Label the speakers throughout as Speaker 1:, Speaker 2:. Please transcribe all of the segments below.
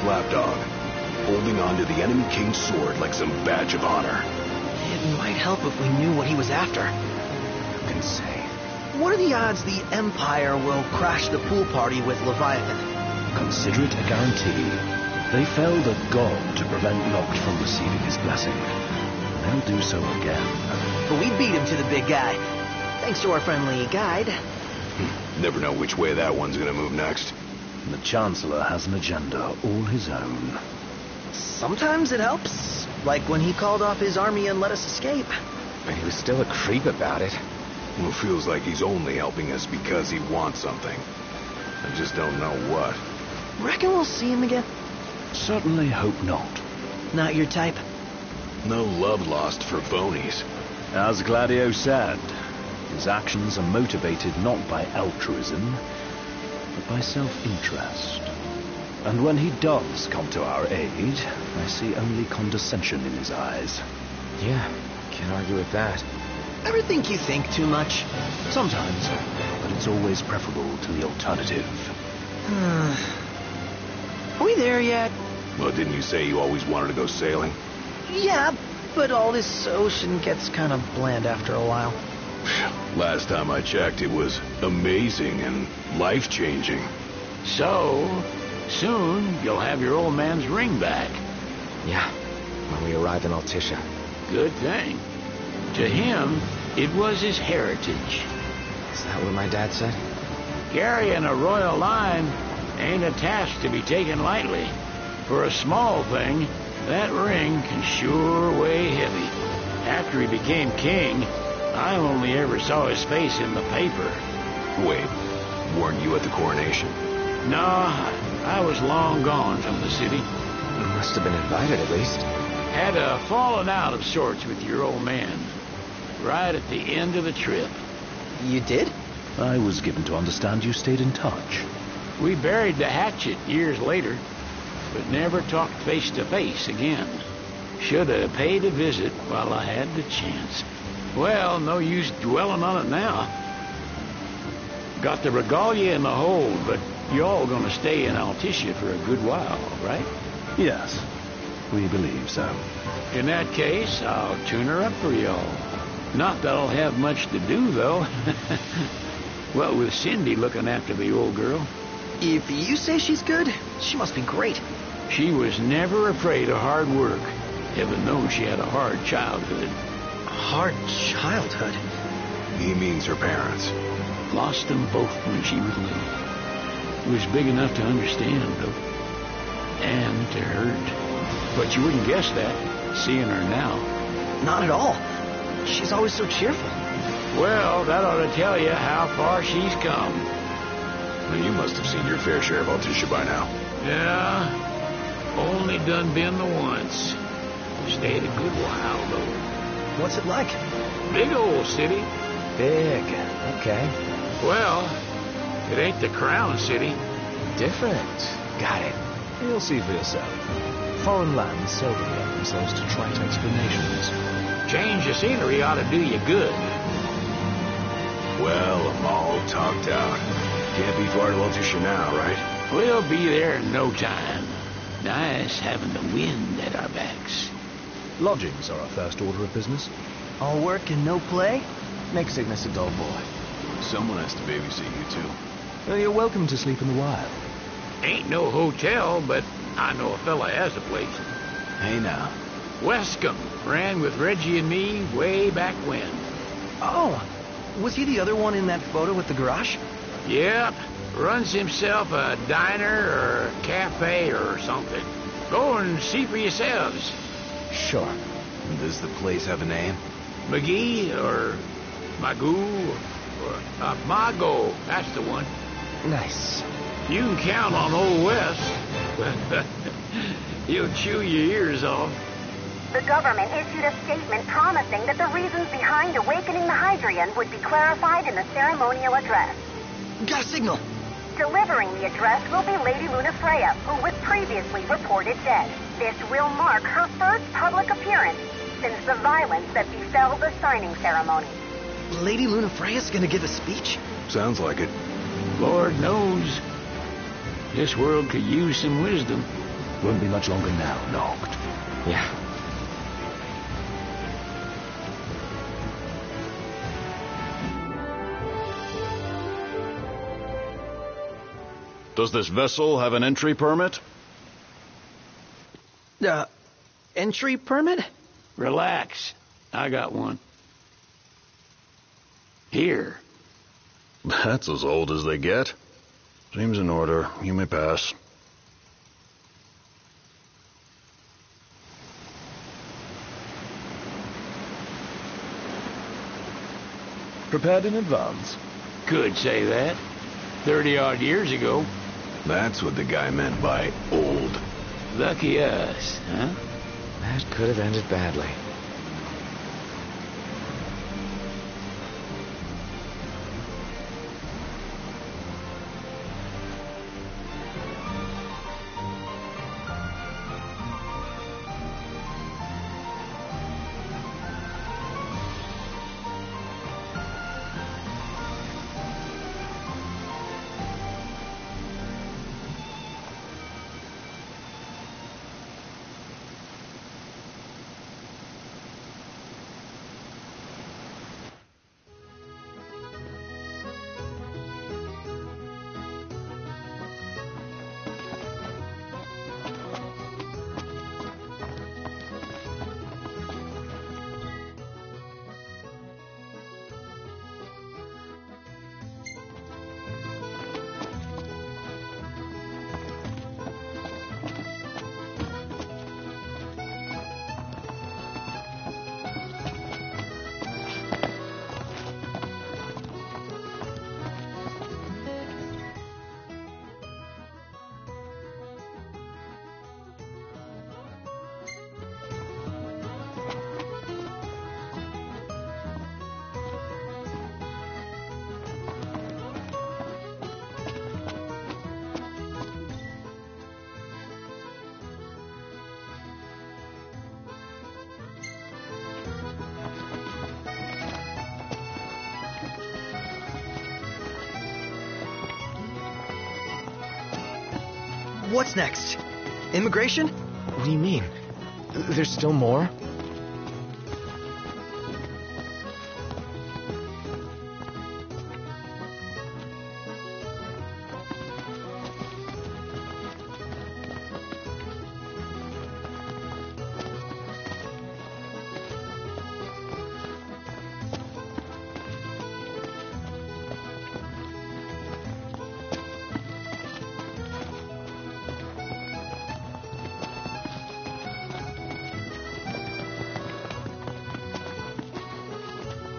Speaker 1: lapdog, holding on to the enemy king's sword like some badge of honor.
Speaker 2: It might help if we knew what he was after.
Speaker 1: Who can say?
Speaker 2: What are the odds the Empire will crash the pool party with Leviathan?
Speaker 3: Consider it a guarantee. They felled a god to prevent Noct from receiving his blessing. They'll do so again.
Speaker 2: But we beat him to the big guy, thanks to our friendly guide.
Speaker 1: Never know which way that one's gonna move next.
Speaker 3: The Chancellor has an agenda all his own.
Speaker 2: Sometimes it helps, like when he called off his army and let us escape.
Speaker 4: But he was still a creep about it.
Speaker 1: Well, feels like he's only helping us because he wants something. I just don't know what.
Speaker 2: Reckon we'll see him again?
Speaker 3: Certainly hope not.
Speaker 2: Not your type?
Speaker 1: No love lost for phonies.
Speaker 3: As Gladio said, his actions are motivated not by altruism, but by self-interest. And when he does come to our aid, I see only condescension in his eyes.
Speaker 4: Yeah, can't argue with that.
Speaker 2: Ever think you think too much?
Speaker 3: Sometimes, but it's always preferable to the alternative.
Speaker 2: Are we there yet?
Speaker 1: Well, didn't you say you always wanted to go sailing?
Speaker 2: Yeah, but all this ocean gets kind of bland after a while.
Speaker 1: Last time I checked, it was amazing and life-changing.
Speaker 5: So, soon you'll have your old man's ring back.
Speaker 4: Yeah, when we arrive in Altissia.
Speaker 5: Good thing. To him, it was his heritage.
Speaker 4: Is that what my dad said?
Speaker 5: Carrying a royal line ain't a task to be taken lightly. For a small thing, that ring can sure weigh heavy. After he became king, I only ever saw his face in the paper.
Speaker 1: Wait, weren't you at the coronation?
Speaker 5: No, I was long gone from the city.
Speaker 4: You must have been invited at least.
Speaker 5: Had a falling out of sorts with your old man. Right at the end of the trip.
Speaker 2: You did?
Speaker 3: I was given to understand you stayed in touch.
Speaker 5: We buried the hatchet years later, but never talked face to face again. Should have paid a visit while I had the chance. Well, no use dwelling on it now. Got the regalia in the hold, but y'all gonna stay in Altissia for a good while, right?
Speaker 3: Yes, we believe so.
Speaker 5: In that case, I'll tune her up for y'all. Not that I'll have much to do, though. Well, with Cindy looking after the old girl.
Speaker 2: If you say she's good, she must be great.
Speaker 5: She was never afraid of hard work. Heaven knows she had a hard childhood.
Speaker 2: Hard childhood?
Speaker 1: He means her parents.
Speaker 5: Lost them both when she was little. Was big enough to understand, though. And to hurt. But you wouldn't guess that, seeing her now.
Speaker 2: Not at all. She's always so cheerful.
Speaker 5: Well, that ought to tell you how far she's come.
Speaker 1: Well, you must have seen your fair share of Altissia by now.
Speaker 5: Yeah, only done been the once. Stayed a good while, though.
Speaker 2: What's it like?
Speaker 5: Big old city.
Speaker 4: Big, okay.
Speaker 5: Well, it ain't the crown city.
Speaker 4: Different. Got it.
Speaker 3: You'll see for yourself. Foreign lands seldom lend themselves to trite explanations.
Speaker 5: Change of scenery ought to do you good.
Speaker 1: Well, I'm all talked out. Can't be far to Altissia now, right?
Speaker 5: We'll be there in no time. Nice having the wind at our backs.
Speaker 3: Lodgings are our first order of business.
Speaker 2: All work and no play? Makes Cygnus a dull boy.
Speaker 1: Someone has to babysit you, too.
Speaker 3: Well, you're welcome to sleep in the wild.
Speaker 5: Ain't no hotel, but I know a fella has a place.
Speaker 1: Hey, now.
Speaker 5: Westcomb ran with Reggie and me way back when.
Speaker 2: Oh, was he the other one in that photo with the garage?
Speaker 5: Yep, runs himself a diner or a cafe or something. Go and see for yourselves.
Speaker 2: Sure.
Speaker 1: And does the place have a name?
Speaker 5: McGee or Magoo or Mago, that's the one.
Speaker 2: Nice.
Speaker 5: You can count on Old West. He'll chew your ears off.
Speaker 6: The government issued a statement promising that the reasons behind awakening the Hydrian would be clarified in the ceremonial address.
Speaker 2: Got a signal.
Speaker 6: Delivering the address will be Lady Lunafreya, who was previously reported dead. This will mark her first public appearance since the violence that befell the signing ceremony.
Speaker 2: Lady Lunafreya's gonna give a speech?
Speaker 1: Sounds like it.
Speaker 5: Lord knows, this world could use some wisdom.
Speaker 3: Won't be much longer now, Noct.
Speaker 4: Yeah.
Speaker 3: Does this vessel have an entry permit?
Speaker 2: Entry permit?
Speaker 5: Relax. I got one. Here.
Speaker 3: That's as old as they get. Seems in order. You may pass. Prepared in advance?
Speaker 5: Could say that. 30-odd years ago.
Speaker 1: That's what the guy meant by old.
Speaker 5: Lucky us, huh?
Speaker 4: That could have ended badly.
Speaker 2: What's next? Immigration?
Speaker 4: What do you mean? There's still more?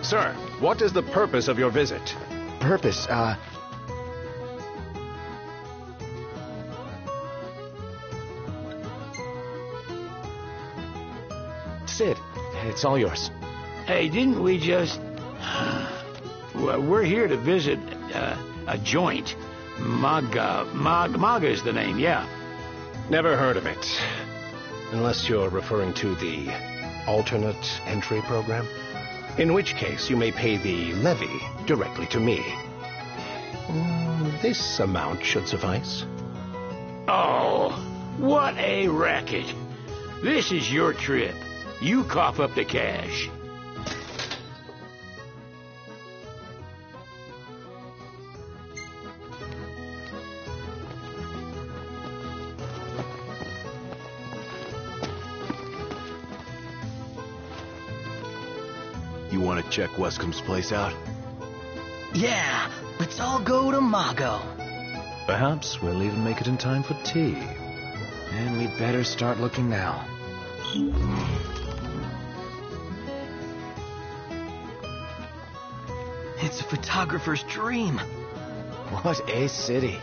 Speaker 7: Sir, what is the purpose of your visit?
Speaker 4: Purpose, Sid, it's all yours.
Speaker 5: Hey, didn't we just... Well, we're here to visit a joint. Maga is the name, yeah.
Speaker 7: Never heard of it. Unless you're referring to the alternate entry program. In which case, you may pay the levy directly to me. This amount should suffice.
Speaker 5: Oh, what a racket. This is your trip. You cough up the cash.
Speaker 1: You want to check Wescomb's place out?
Speaker 2: Yeah, let's all go to Mago.
Speaker 3: Perhaps we'll even make it in time for tea.
Speaker 4: And we'd better start looking now.
Speaker 2: It's a photographer's dream.
Speaker 4: What a city.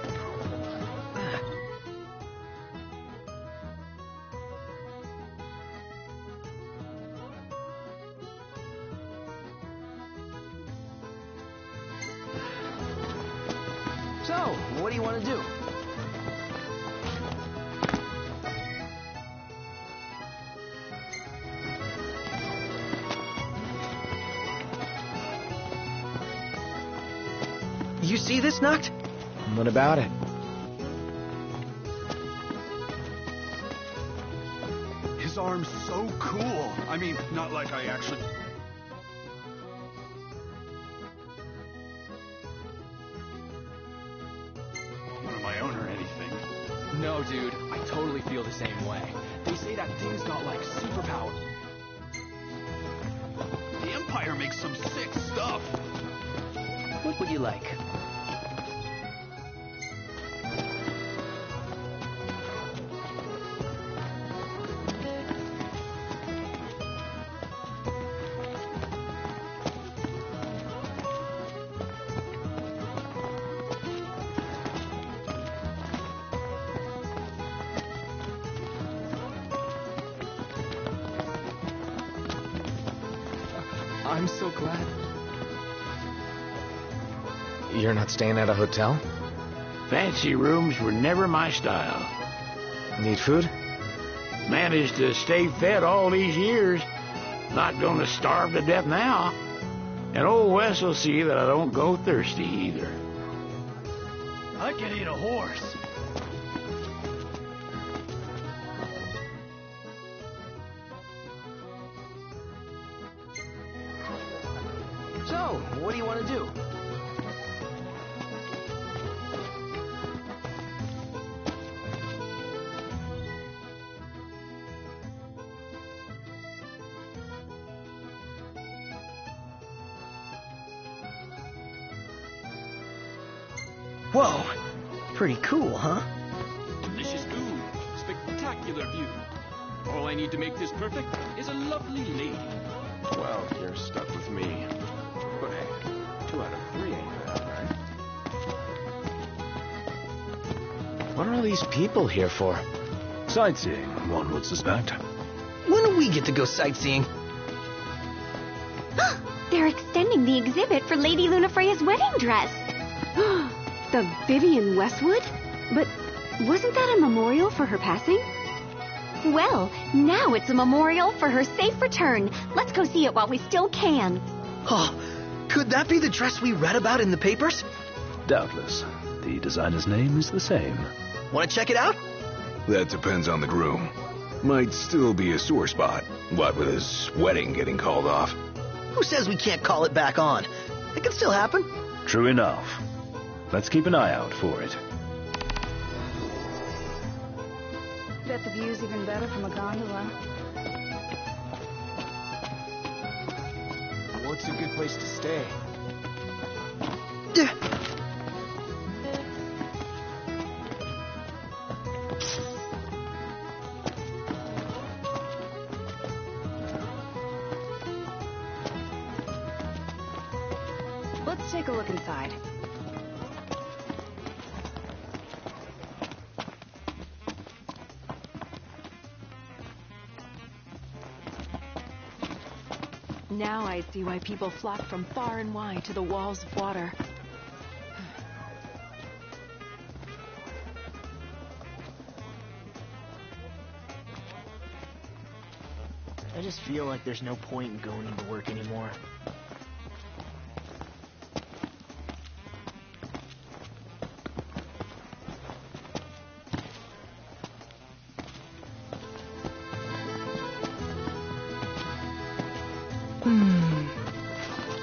Speaker 2: So, what do you want to do? You see this, Noct?
Speaker 4: What about it?
Speaker 8: This arm's so cool. I mean, not like I actually... one of my own or anything.
Speaker 9: No, dude, I totally feel the same way. They say that thing's got, like, superpower.
Speaker 8: The Empire makes some sick stuff.
Speaker 2: What would you like?
Speaker 9: I'm so glad.
Speaker 4: You're not staying at a hotel?
Speaker 5: Fancy rooms were never my style.
Speaker 4: Need food?
Speaker 5: Managed to stay fed all these years. Not gonna starve to death now. And old Wes will see that I don't go thirsty either.
Speaker 2: I can eat a horse. So, what do you want to do? Whoa, pretty cool, huh?
Speaker 10: Delicious food, spectacular view. All I need to make this perfect is a lovely lady.
Speaker 1: Well, you're stuck with me. But hey, 2 out of 3 ain't bad, right?
Speaker 4: What are all these people here for?
Speaker 3: Sightseeing, one would suspect.
Speaker 2: When do we get to go sightseeing?
Speaker 11: They're extending the exhibit for Lady Lunafreya's wedding dress. The Vivian Westwood? But wasn't that a memorial for her passing? Well, now it's a memorial for her safe return. Let's go see it while we still can.
Speaker 2: Oh, could that be the dress we read about in the papers?
Speaker 3: Doubtless. The designer's name is the same.
Speaker 2: Want to check it out?
Speaker 1: That depends on the groom. Might still be a sore spot. What with his wedding getting called off?
Speaker 2: Who says we can't call it back on? It can still happen.
Speaker 3: True enough. Let's keep an eye out for it.
Speaker 12: Bet the view's even better from a gondola.
Speaker 9: What's a good place to stay?
Speaker 12: Let's take a look inside. Now I see why people flock from far and wide to the walls of water.
Speaker 2: I just feel like there's no point in going into work anymore.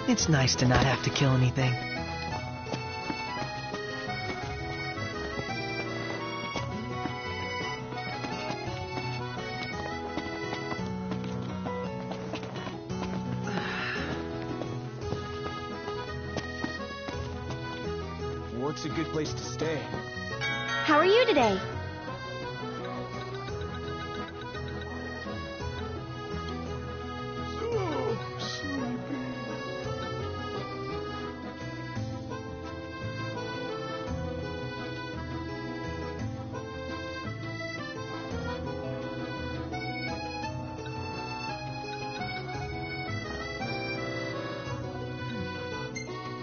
Speaker 2: It's nice to not have to kill anything.
Speaker 9: What's a good place to stay?
Speaker 11: How are you today?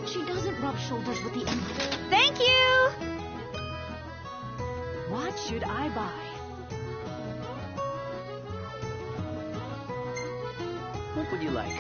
Speaker 11: She doesn't rub shoulders with the Empire. Thank you!
Speaker 12: What should I buy?
Speaker 2: What would you like?